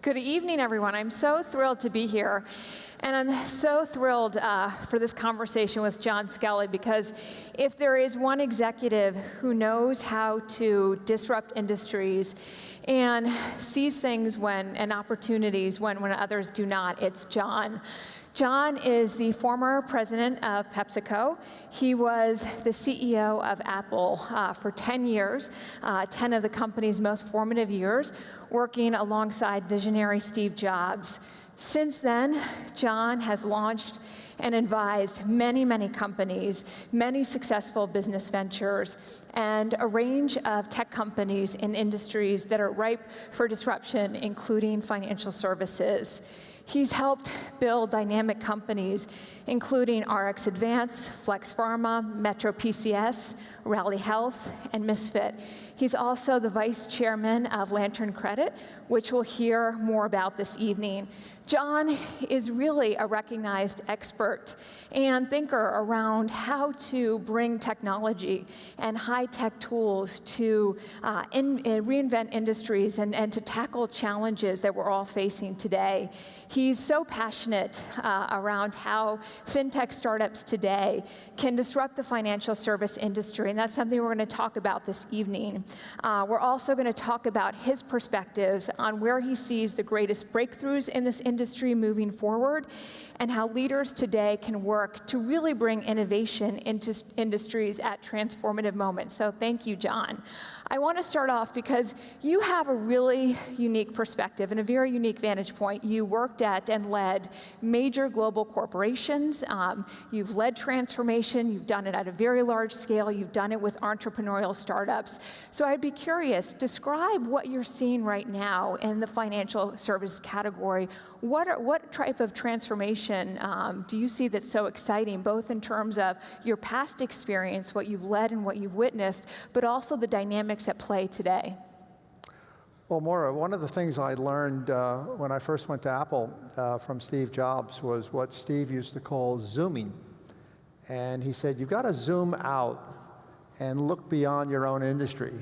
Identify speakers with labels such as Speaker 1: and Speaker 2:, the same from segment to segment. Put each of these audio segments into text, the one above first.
Speaker 1: Good evening, everyone. I'm so thrilled to be here. And I'm so thrilled for this conversation with John Sculley, because if there is one executive who knows how to disrupt industries and sees things and opportunities when others do not, it's John. John is the former president of PepsiCo. He was the CEO of Apple for 10 years, 10 of the company's most formative years, working alongside visionary Steve Jobs. Since then, John has launched and advised many, many companies, many successful business ventures, and a range of tech companies in industries that are ripe for disruption, including financial services. He's helped build dynamic companies, including RX Advance, Flex Pharma, Metro PCS, Rally Health, and Misfit. He's also the vice chairman of Lantern Credit, which we'll hear more about this evening. John is really a recognized expert and thinker around how to bring technology and high-tech tools to reinvent industries and to tackle challenges that we're all facing today. He's so passionate around how fintech startups today can disrupt the financial service industry, and that's something we're going to talk about this evening. We're also going to talk about his perspectives on where he sees the greatest breakthroughs in this industry moving forward, and how leaders today can work to really bring innovation into industries at transformative moments. So thank you, John. I want to start off because you have a really unique perspective and a very unique vantage point. You worked at and led major global corporations. You've led transformation. You've done it at a very large scale. You've done it with entrepreneurial startups. So I'd be curious, describe what you're seeing right now in the financial services category. What type of transformation do you see that's so exciting, both in terms of your past experience, what you've led and what you've witnessed, but also the dynamics at play today?
Speaker 2: Well, Moira, one of the things I learned when I first went to Apple from Steve Jobs was what Steve used to call zooming. And he said, you've got to zoom out and look beyond your own industry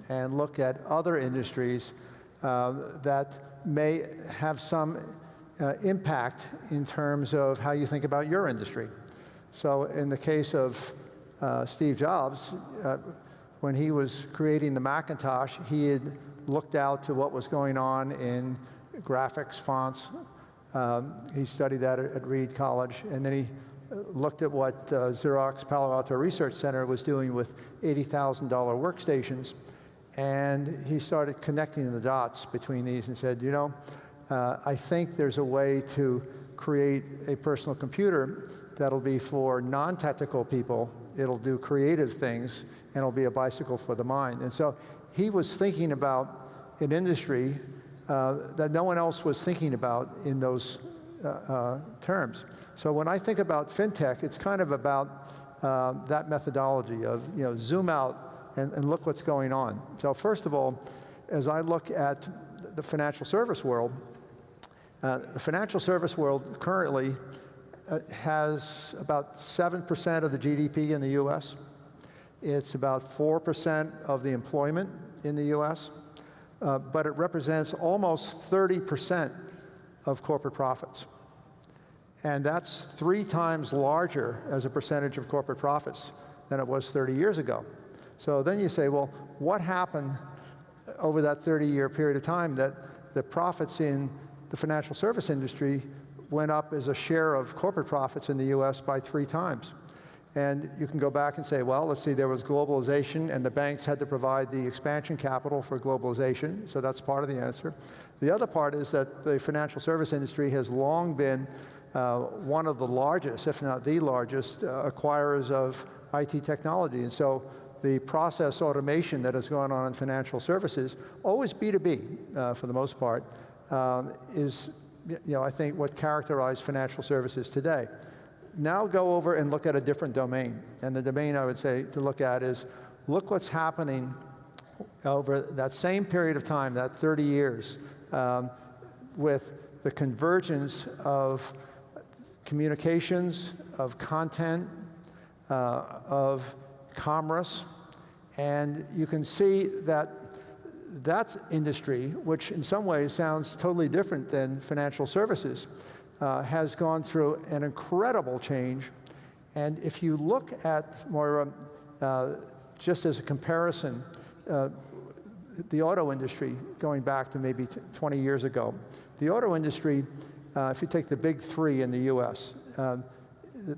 Speaker 2: and look at other industries that may have some impact in terms of how you think about your industry. So in the case of Steve Jobs, when he was creating the Macintosh, he had looked out to what was going on in graphics, fonts. He studied that at Reed College, and then he looked at what Xerox Palo Alto Research Center was doing with $80,000 workstations, and he started connecting the dots between these and said, you know, I think there's a way to create a personal computer that'll be for non-technical people. It'll do creative things, and it'll be a bicycle for the mind. And so he was thinking about an industry that no one else was thinking about in those terms. So when I think about fintech, it's kind of about that methodology of, you know, zoom out and look what's going on. So first of all, as I look at the financial service world currently has about 7% of the GDP in the US. It's about 4% of the employment in the US, but it represents almost 30% of corporate profits. And that's 3 times larger as a percentage of corporate profits than it was 30 years ago. So then you say, well, what happened over that 30-year period of time that the profits in the financial service industry went up as a share of corporate profits in the US by 3 times? And you can go back and say, well, let's see, there was globalization, and the banks had to provide the expansion capital for globalization, so that's part of the answer. The other part is that the financial service industry has long been one of the largest, if not the largest, acquirers of IT technology. And so the process automation that has gone on in financial services, always B2B for the most part, is, you know, I think what characterized financial services today. Now go over and look at a different domain. And the domain I would say to look at is, look what's happening over that same period of time, that 30 years, with the convergence of communications, of content, of commerce. And you can see that that industry, which in some ways sounds totally different than financial services, has gone through an incredible change. And if you look at, Moira, just as a comparison, the auto industry, going back to maybe 20 years ago, the auto industry, if you take the big three in the US,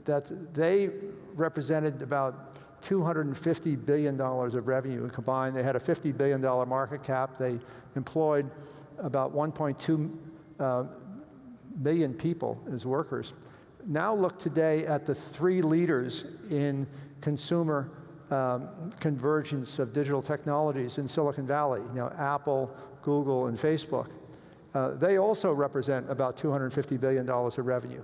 Speaker 2: that they represented about $250 billion of revenue combined. They had a $50 billion market cap. They employed about 1.2 million people as workers. Now look today at the three leaders in consumer convergence of digital technologies in Silicon Valley, Apple, Google, and Facebook. They also represent about $250 billion of revenue.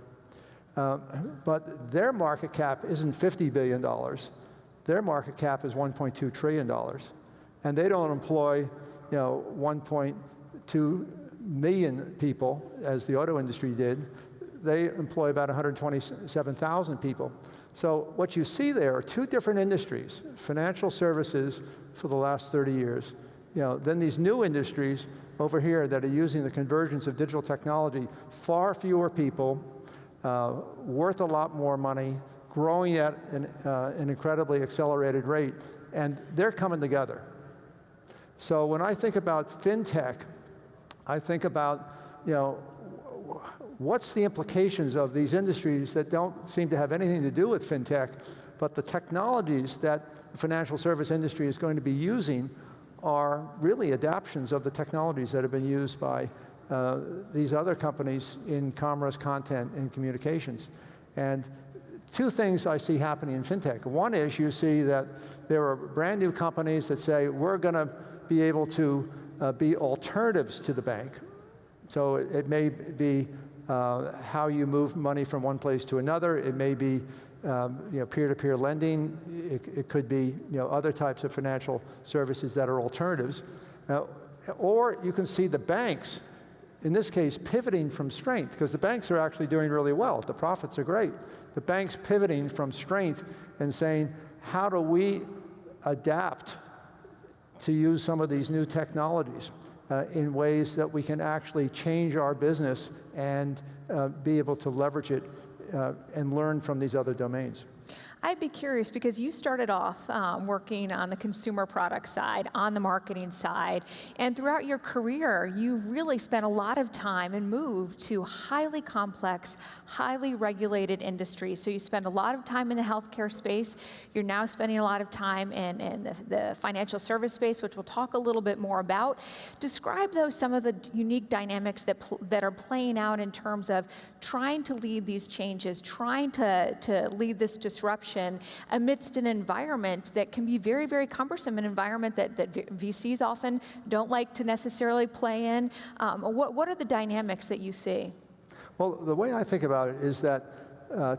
Speaker 2: But their market cap isn't $50 billion. Their market cap is $1.2 trillion. And they don't employ 1.2 million people, as the auto industry did. They employ about 127,000 people. So what you see there are two different industries, financial services for the last 30 years, then these new industries over here that are using the convergence of digital technology, far fewer people, worth a lot more money, growing at an incredibly accelerated rate, and they're coming together. So when I think about fintech, I think about, what's the implications of these industries that don't seem to have anything to do with fintech, but the technologies that the financial service industry is going to be using are really adaptations of the technologies that have been used by these other companies in commerce, content, and communications. And two things I see happening in fintech. One is you see that there are brand new companies that say, we're going to be able to be alternatives to the bank. So it may be how you move money from one place to another. It may be peer-to-peer lending. It could be other types of financial services that are alternatives. Or you can see the banks, in this case, pivoting from strength, because the banks are actually doing really well. The profits are great. The banks pivoting from strength and saying, how do we adapt to use some of these new technologies in ways that we can actually change our business and be able to leverage it and learn from these other domains.
Speaker 1: I'd be curious, because you started off working on the consumer product side, on the marketing side, and throughout your career, you really spent a lot of time and moved to highly complex, highly regulated industries. So you spend a lot of time in the healthcare space. You're now spending a lot of time in the financial service space, which we'll talk a little bit more about. Describe, though, some of the unique dynamics that are playing out in terms of trying to lead these changes, trying to lead this disruption amidst an environment that can be very, very cumbersome, an environment that VCs often don't like to necessarily play in. What are the dynamics that you see?
Speaker 2: Well, the way I think about it is that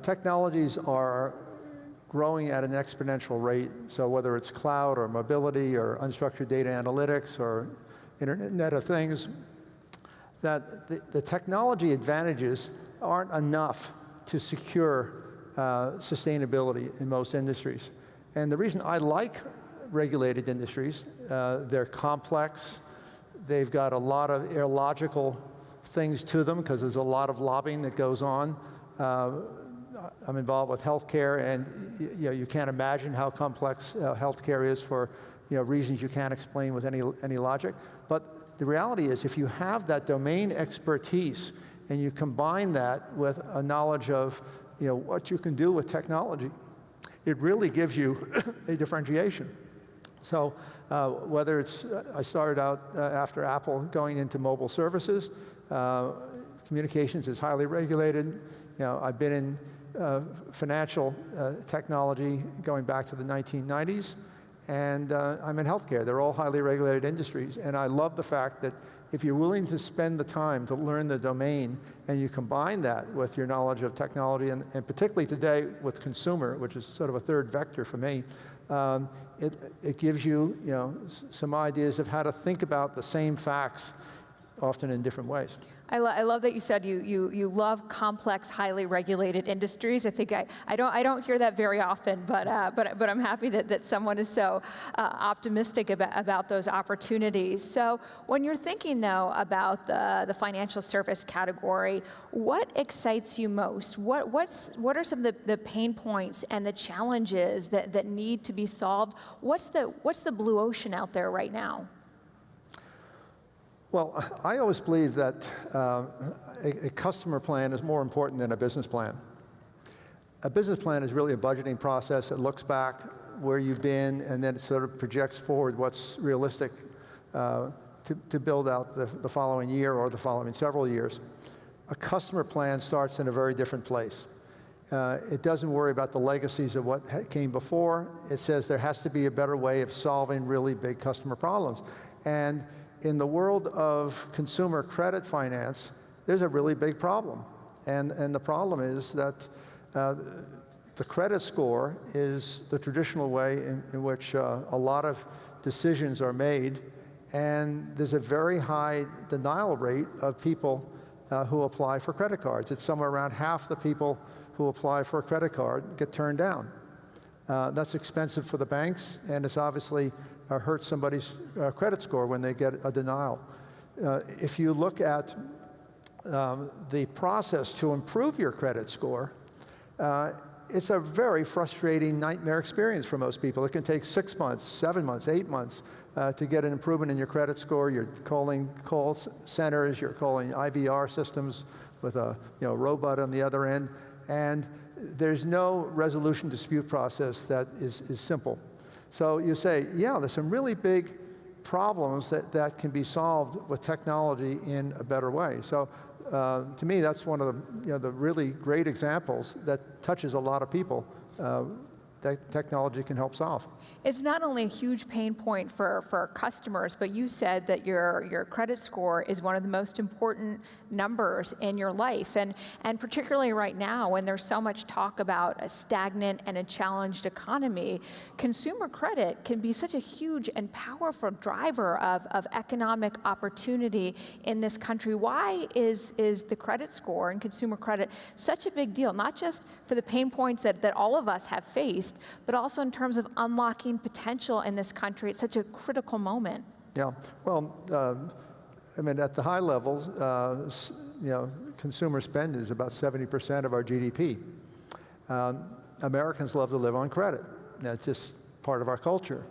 Speaker 2: technologies are growing at an exponential rate. So whether it's cloud or mobility or unstructured data analytics or Internet of Things, that the technology advantages aren't enough to secure sustainability in most industries. And the reason I like regulated industries, they're complex, they've got a lot of illogical things to them because there's a lot of lobbying that goes on. I'm involved with healthcare, and you can't imagine how complex healthcare is for reasons you can't explain with any logic. But the reality is, if you have that domain expertise and you combine that with a knowledge of what you can do with technology, it really gives you a differentiation. So whether it's, I started out after Apple going into mobile services, communications is highly regulated. I've been in financial technology going back to the 1990s, and I'm in healthcare. They're all highly regulated industries, and I love the fact that if you're willing to spend the time to learn the domain and you combine that with your knowledge of technology, and particularly today with consumer, which is sort of a third vector for me, it gives you, some ideas of how to think about the same facts often in different ways.
Speaker 1: I love that you said you love complex, highly regulated industries. I think I don't hear that very often, but I'm happy that someone is so optimistic about those opportunities. So when you're thinking though about the financial service category, what excites you most? What are some of the pain points and the challenges that need to be solved? What's the blue ocean out there right now?
Speaker 2: Well, I always believe that a customer plan is more important than a business plan. A business plan is really a budgeting process that looks back where you've been and then it sort of projects forward what's realistic to build out the following year or the following several years. A customer plan starts in a very different place. It doesn't worry about the legacies of what came before. It says there has to be a better way of solving really big customer problems. And in the world of consumer credit finance, there's a really big problem. And the problem is that the credit score is the traditional way in which a lot of decisions are made. And there's a very high denial rate of people who apply for credit cards. It's somewhere around half the people who apply for a credit card get turned down. That's expensive for the banks, and it's obviously hurts somebody's credit score when they get a denial. If you look at the process to improve your credit score, it's a very frustrating nightmare experience for most people. It can take 6 months, 7 months, 8 months to get an improvement in your credit score. You're calling call centers, you're calling IVR systems with a robot on the other end, and there's no resolution dispute process that is simple. So you say, yeah, there's some really big problems that can be solved with technology in a better way. So to me, that's one of the really great examples that touches a lot of people that technology can help solve.
Speaker 1: It's not only a huge pain point for customers, but you said that your credit score is one of the most important numbers in your life. And particularly right now, when there's so much talk about a stagnant and a challenged economy, consumer credit can be such a huge and powerful driver of economic opportunity in this country. Why is the credit score and consumer credit such a big deal, not just for the pain points that all of us have faced, but also in terms of unlocking potential in this country at such a critical moment? Yeah,
Speaker 2: well, I mean, at the high level, consumer spend is about 70% of our GDP. Americans love to live on credit. That's just part of our culture.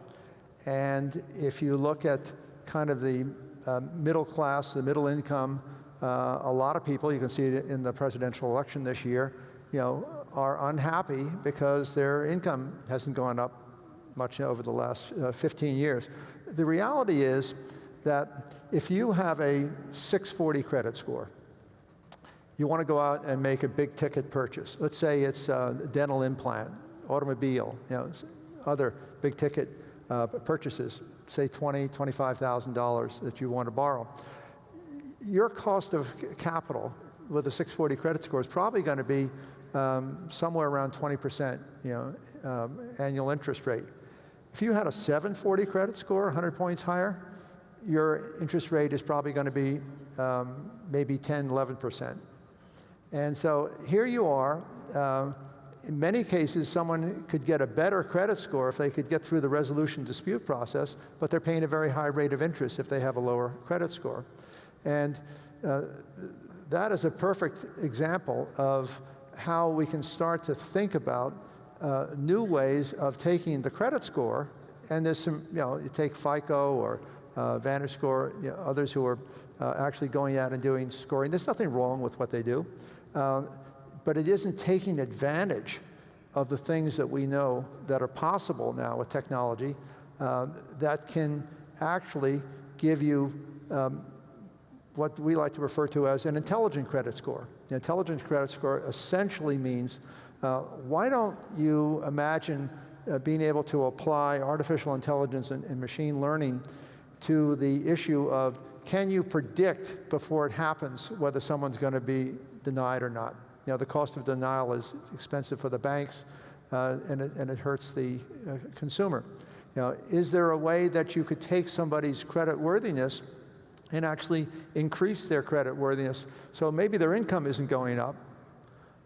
Speaker 2: And if you look at kind of the middle class, the middle income, a lot of people, you can see it in the presidential election this year, are unhappy because their income hasn't gone up much over the last 15 years. The reality is that if you have a 640 credit score, you want to go out and make a big ticket purchase. Let's say it's a dental implant, automobile, other big ticket purchases, say $20,000, $25,000 that you want to borrow. Your cost of capital with a 640 credit score is probably going to be somewhere around 20%, annual interest rate. If you had a 740 credit score, 100 points higher, your interest rate is probably going to be maybe 10, 11%. And so here you are. In many cases, someone could get a better credit score if they could get through the resolution dispute process, but they're paying a very high rate of interest if they have a lower credit score. And that is a perfect example of how we can start to think about new ways of taking the credit score, and there's some, you take FICO or VantageScore, others who are actually going out and doing scoring. There's nothing wrong with what they do, but it isn't taking advantage of the things that we know that are possible now with technology that can actually give you what we like to refer to as an intelligent credit score. The intelligent credit score essentially means, why don't you imagine being able to apply artificial intelligence and machine learning to the issue of, can you predict before it happens whether someone's going to be denied or not? The cost of denial is expensive for the banks, and it hurts the consumer. Is there a way that you could take somebody's credit worthiness and actually increase their credit worthiness. So maybe their income isn't going up,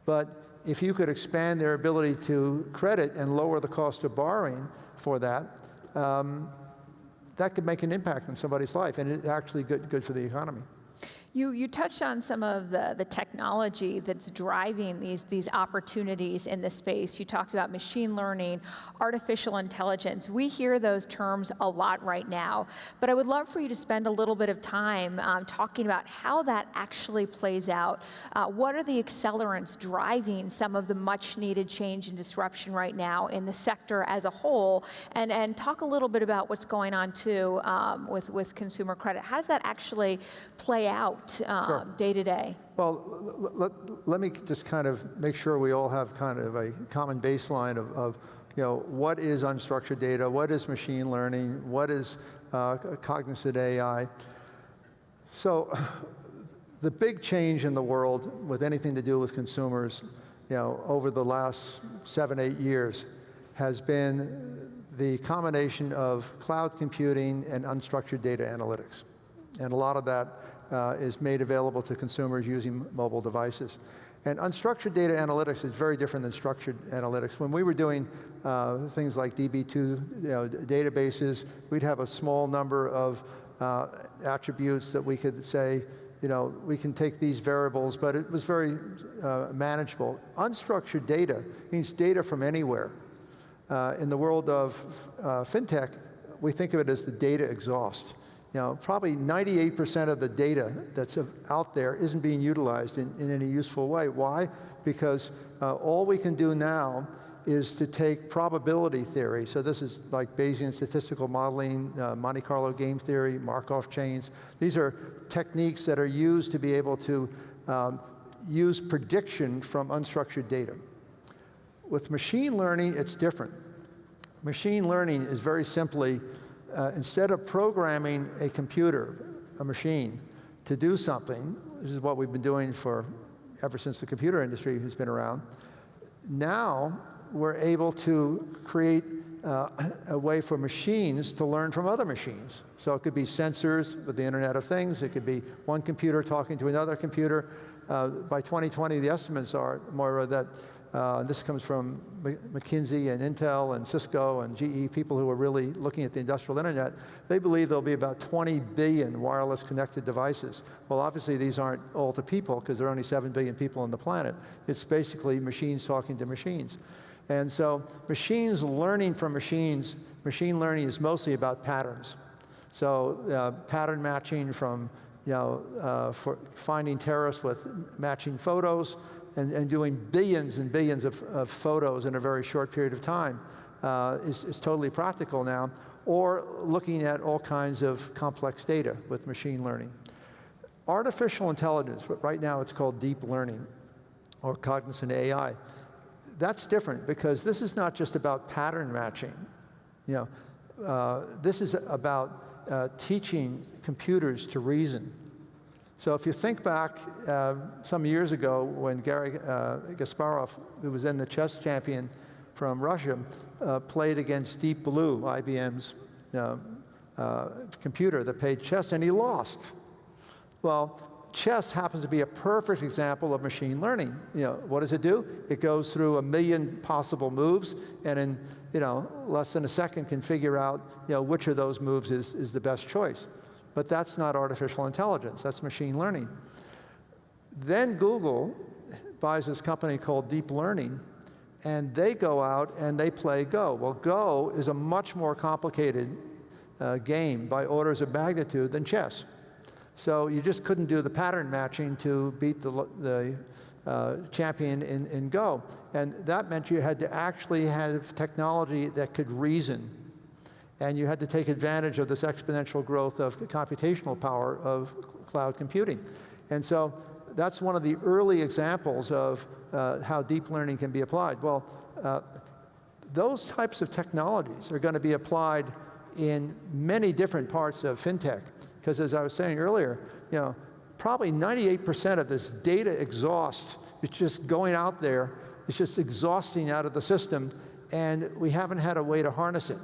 Speaker 2: but if you could expand their ability to credit and lower the cost of borrowing for that, that could make an impact on somebody's life, and it's actually good for the economy.
Speaker 1: You touched on some of the technology that's driving these opportunities in this space. You talked about machine learning, artificial intelligence. We hear those terms a lot right now, but I would love for you to spend a little bit of time talking about how that actually plays out. What are the accelerants driving some of the much needed change and disruption right now in the sector as a whole? And talk a little bit about what's going on too with consumer credit. How does that actually play out day to day?
Speaker 2: Well, let me just kind of make sure we all have kind of a common baseline of what is unstructured data, what is machine learning, what is cognizant AI. So the big change in the world with anything to do with consumers, over the last 7-8 years has been the combination of cloud computing and unstructured data analytics. And a lot of that is made available to consumers using mobile devices. And unstructured data analytics is very different than structured analytics. When we were doing things like DB2 databases, we'd have a small number of attributes that we could say, we can take these variables, but it was very manageable. Unstructured data means data from anywhere. In the world of fintech, we think of it as the data exhaust. Probably 98% of the data that's out there isn't being utilized in any useful way. Why? Because all we can do now is to take probability theory. So this is like Bayesian statistical modeling, Monte Carlo game theory, Markov chains. These are techniques that are used to be able to use prediction from unstructured data. With machine learning, it's different. Machine learning is very simply instead of programming a computer, a machine, to do something, this is what we've been doing ever since the computer industry has been around, now we're able to create a way for machines to learn from other machines. So it could be sensors with the Internet of Things, it could be one computer talking to another computer. By 2020, the estimates are, Moira, that this comes from McKinsey and Intel and Cisco and GE, people who are really looking at the industrial internet. They believe there'll be about 20 billion wireless connected devices. Well, obviously these aren't all to people because there are only 7 billion people on the planet. It's basically machines talking to machines. And so machines learning from machines, machine learning is mostly about patterns. So pattern matching from, for finding terrorists with matching photos, and doing billions and billions of photos in a very short period of time is totally practical now, or looking at all kinds of complex data with machine learning. Artificial intelligence, right now it's called deep learning or cognizant AI. That's different because this is not just about pattern matching. This is about teaching computers to reason. So if you think back some years ago when Garry Kasparov, who was then the chess champion from Russia, played against Deep Blue, IBM's computer that played chess, and he lost. Well, chess happens to be a perfect example of machine learning. What does it do? It goes through 1 million possible moves, and in less than a second can figure out which of those moves is the best choice. But that's not artificial intelligence, that's machine learning. Then Google buys this company called Deep Learning, and they go out and they play Go. Well, Go is a much more complicated game by orders of magnitude than chess. So you just couldn't do the pattern matching to beat the champion in Go. And that meant you had to actually have technology that could reason. And you had to take advantage of this exponential growth of computational power of cloud computing. And so that's one of the early examples of how deep learning can be applied. Well, those types of technologies are going to be applied in many different parts of fintech. Because as I was saying earlier, probably 98% of this data exhaust is just going out there. It's just exhausting out of the system, and we haven't had a way to harness it.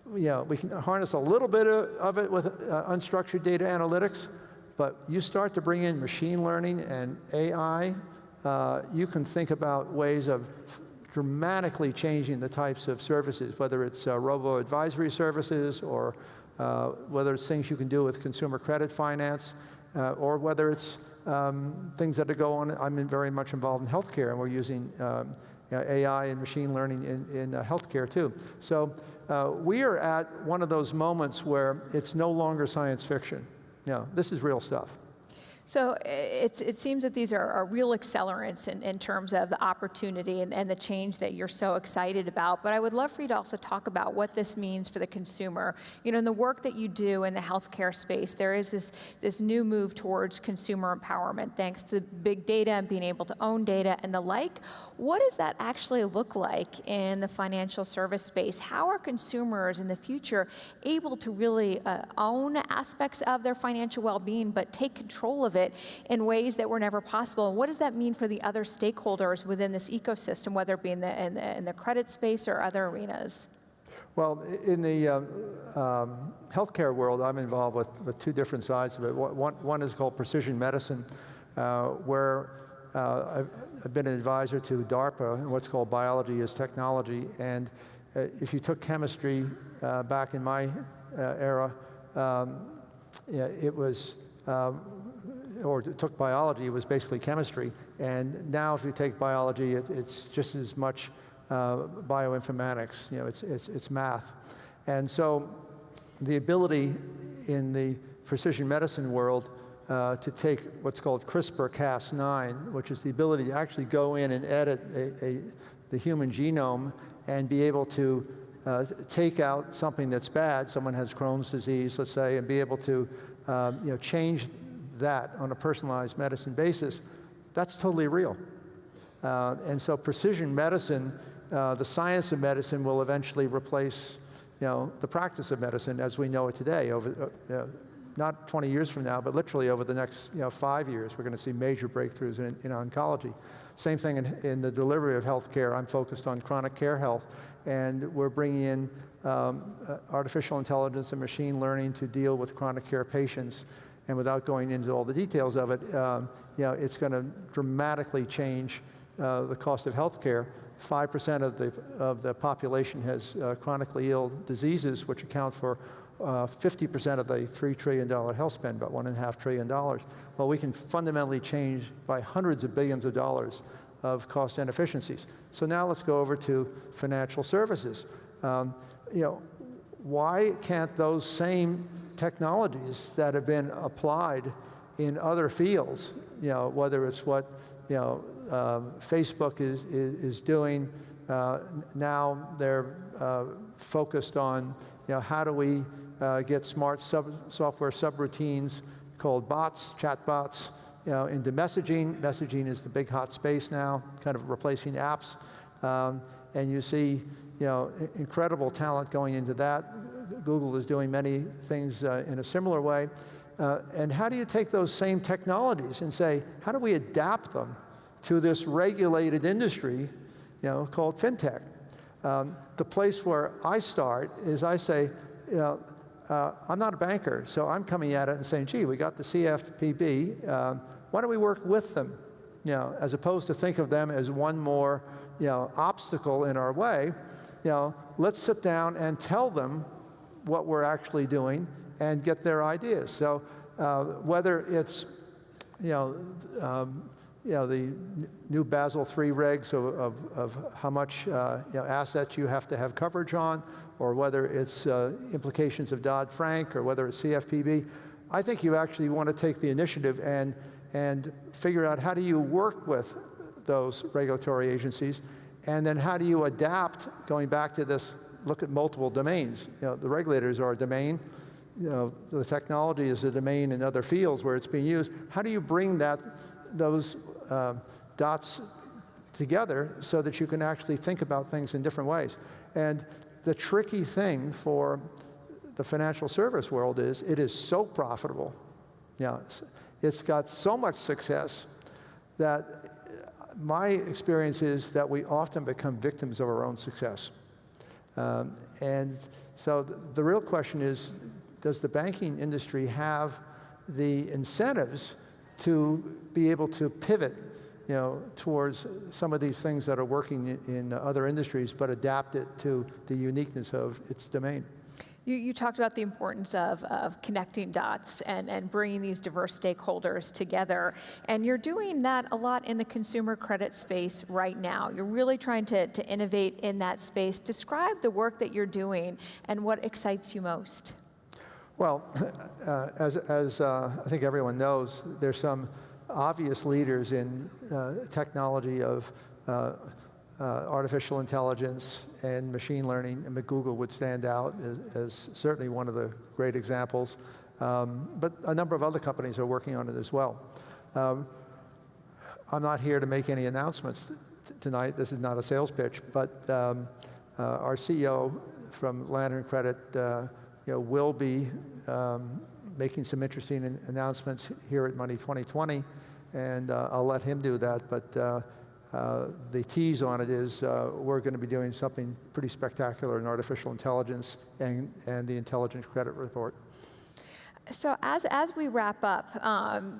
Speaker 2: we can harness a little bit of it with unstructured data analytics, but you start to bring in machine learning and AI, you can think about ways of dramatically changing the types of services, whether it's robo-advisory services or whether it's things you can do with consumer credit finance, or whether it's things that are going on. I'm very much involved in healthcare, and we're using AI and machine learning in healthcare too. So we are at one of those moments where it's no longer science fiction. This is real stuff.
Speaker 1: So it seems that these are real accelerants in terms of the opportunity and the change that you're so excited about. But I would love for you to also talk about what this means for the consumer. In the work that you do in the healthcare space, there is this new move towards consumer empowerment, thanks to big data and being able to own data and the like. What does that actually look like in the financial service space? How are consumers in the future able to really own aspects of their financial well-being, but take control of it in ways that were never possible? And what does that mean for the other stakeholders within this ecosystem, whether it be in the credit space or other arenas?
Speaker 2: Well, in the healthcare world, I'm involved with two different sides of it. One is called precision medicine, where I've been an advisor to DARPA, and what's called biology is technology. And if you took chemistry back in my era, it was, or took biology, it was basically chemistry. And now if you take biology, it's just as much bioinformatics. It's math. And so the ability in the precision medicine world to take what's called CRISPR-Cas9, which is the ability to actually go in and edit the human genome and be able to take out something that's bad. Someone has Crohn's disease, let's say, and be able to change that on a personalized medicine basis. That's totally real. And so precision medicine, the science of medicine, will eventually replace the practice of medicine as we know it today. Over not 20 years from now, but literally over the next 5 years, we're going to see major breakthroughs in oncology. Same thing in the delivery of healthcare. I'm focused on chronic care health, and we're bringing in artificial intelligence and machine learning to deal with chronic care patients. And without going into all the details of it, it's going to dramatically change the cost of healthcare. 5% of the population has chronically ill diseases, which account for 50% of the $3 trillion health spend, about $1.5 trillion. Well, we can fundamentally change by hundreds of billions of dollars of cost and efficiencies. So now let's go over to financial services. Why can't those same technologies that have been applied in other fields, whether it's what Facebook is doing, now they're focused on how do we get smart software subroutines called bots, chat bots, into messaging. Messaging is the big hot space now, kind of replacing apps. And you see incredible talent going into that. Google is doing many things in a similar way. And how do you take those same technologies and say, how do we adapt them to this regulated industry called fintech? The place where I start is I say, I'm not a banker, so I'm coming at it and saying, gee, we got the CFPB, why don't we work with them? As opposed to think of them as one more obstacle in our way, let's sit down and tell them what we're actually doing and get their ideas. So whether it's the new Basel III regs of how much assets you have to have coverage on, or whether it's implications of Dodd-Frank, or whether it's CFPB, I think you actually want to take the initiative and figure out how do you work with those regulatory agencies, and then how do you adapt, going back to this, look at multiple domains. The regulators are a domain, the technology is a domain in other fields where it's being used. How do you bring those dots together so that you can actually think about things in different ways? And the tricky thing for the financial service world is it is so profitable. It's got so much success that my experience is that we often become victims of our own success. And So the real question is, does the banking industry have the incentives to be able to pivot, towards some of these things that are working in other industries, but adapt it to the uniqueness of its domain?
Speaker 1: You talked about the importance of connecting dots and bringing these diverse stakeholders together. And you're doing that a lot in the consumer credit space right now. You're really trying to innovate in that space. Describe the work that you're doing and what excites you most.
Speaker 2: Well, as I think everyone knows, there's some obvious leaders in technology of artificial intelligence and machine learning, and Google would stand out as certainly one of the great examples. But a number of other companies are working on it as well. I'm not here to make any announcements tonight. This is not a sales pitch, but our CEO from Lantern Credit will be making some interesting announcements here at Money 2020, and I'll let him do that. But the tease on it is we're going to be doing something pretty spectacular in artificial intelligence and the Intelligent Credit Report.
Speaker 1: So as we wrap up,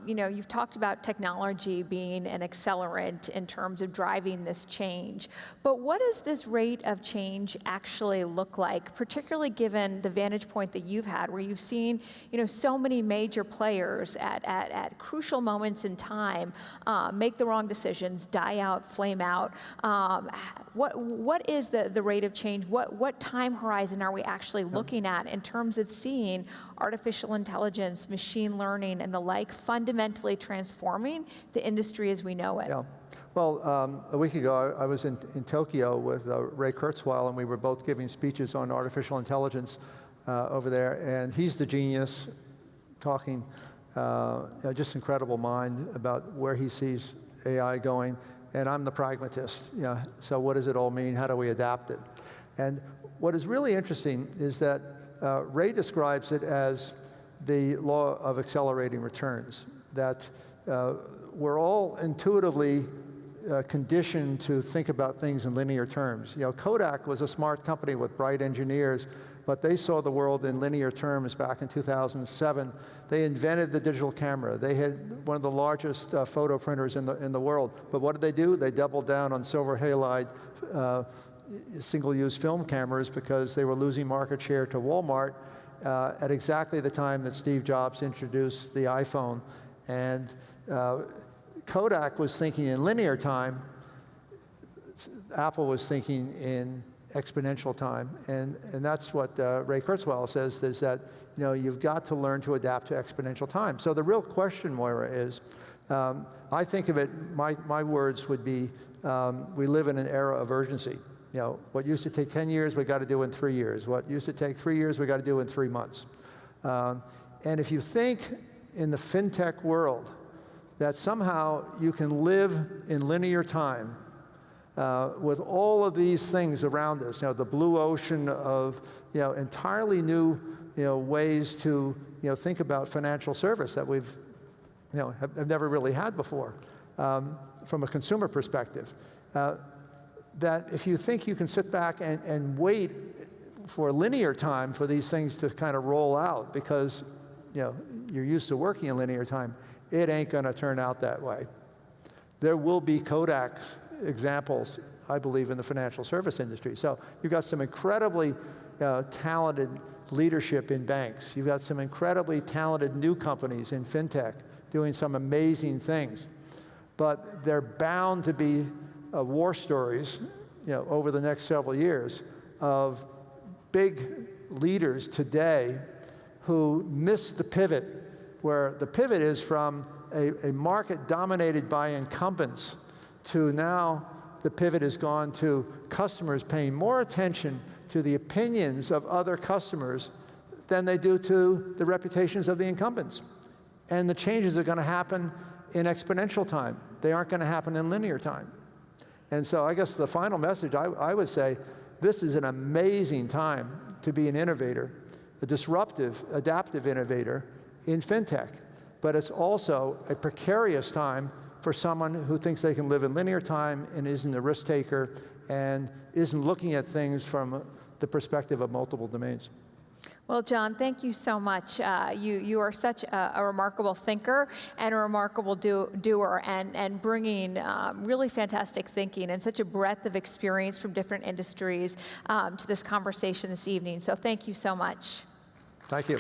Speaker 1: you've talked about technology being an accelerant in terms of driving this change. But what does this rate of change actually look like, particularly given the vantage point that you've had, where you've seen, so many major players at crucial moments in time make the wrong decisions, die out, flame out. What is the rate of change? What time horizon are we actually looking at in terms of seeing artificial intelligence, machine learning, and the like fundamentally transforming the industry as we know it?
Speaker 2: Yeah. Well, a week ago, I was in Tokyo with Ray Kurzweil, and we were both giving speeches on artificial intelligence over there. And he's the genius, talking just incredible mind about where he sees AI going. And I'm the pragmatist. So what does it all mean? How do we adapt it? And what is really interesting is that Ray describes it as the law of accelerating returns, that we're all intuitively conditioned to think about things in linear terms. Kodak was a smart company with bright engineers, but they saw the world in linear terms back in 2007. They invented the digital camera. They had one of the largest photo printers in the world. But what did they do? They doubled down on silver halide single-use film cameras because they were losing market share to Walmart at exactly the time that Steve Jobs introduced the iPhone. And Kodak was thinking in linear time. Apple was thinking in exponential time. And that's what Ray Kurzweil says, is that you've got to learn to adapt to exponential time. So the real question, Moira, is I think of it, my words would be, we live in an era of urgency. What used to take 10 years, we got to do in 3 years. What used to take 3 years, we got to do in 3 months. And if you think in the fintech world that somehow you can live in linear time with all of these things around us, the blue ocean of entirely new ways to think about financial service that we've have never really had before from a consumer perspective. That if you think you can sit back and wait for linear time for these things to kind of roll out because you're used to working in linear time, it ain't going to turn out that way. There will be Kodak's examples, I believe, in the financial service industry. So you've got some incredibly talented leadership in banks. You've got some incredibly talented new companies in fintech doing some amazing things. But they're bound to be war stories, over the next several years of big leaders today who miss the pivot, where the pivot is from a market dominated by incumbents to now the pivot has gone to customers paying more attention to the opinions of other customers than they do to the reputations of the incumbents. And the changes are going to happen in exponential time. They aren't going to happen in linear time. And so I guess the final message, I would say, this is an amazing time to be an innovator, a disruptive, adaptive innovator in fintech. But it's also a precarious time for someone who thinks they can live in linear time and isn't a risk taker and isn't looking at things from the perspective of multiple domains.
Speaker 1: Well, John, thank you so much. You are such a remarkable thinker and a remarkable doer, and bringing really fantastic thinking and such a breadth of experience from different industries to this conversation this evening. So thank you so much.
Speaker 2: Thank you.